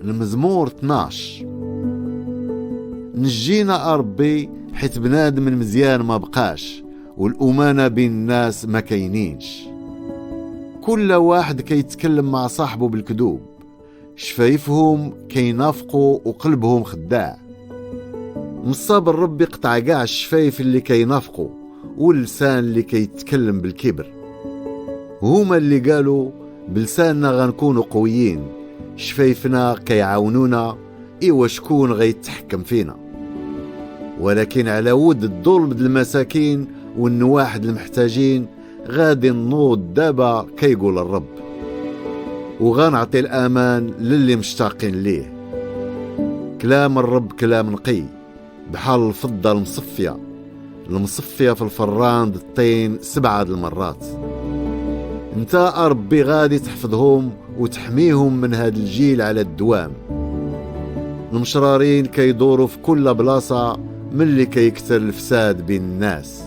المزمور 12. نجينا ربي حيت بنادم المزيان ما بقاش، والأمانة بين الناس ما كاينينش. كل واحد كيتكلم مع صاحبه بالكذوب، شفايفهم كينافقوا وقلبهم خداع. مصاب الرب يقطع كاع الشفايف اللي كينافقوا واللسان اللي كيتكلم بالكبر. هما اللي قالوا بلساننا غنكونوا قويين، شفايفنا كيعاونونا، ايوا شكون غيتحكم فينا؟ ولكن على ود الظلم المساكين والنواحد المحتاجين غادي نوض دابا كيقول الرب، وغنعطي الأمان للي مشتاقين ليه. كلام الرب كلام نقي بحال الفضة المصفية في الفران الطين 7 المرات. انت ربي غادي تحفظهم وتحميهم من هذا الجيل على الدوام. المشرارين كيدوروا في كل بلاصة من اللي كيكتر الفساد بين الناس.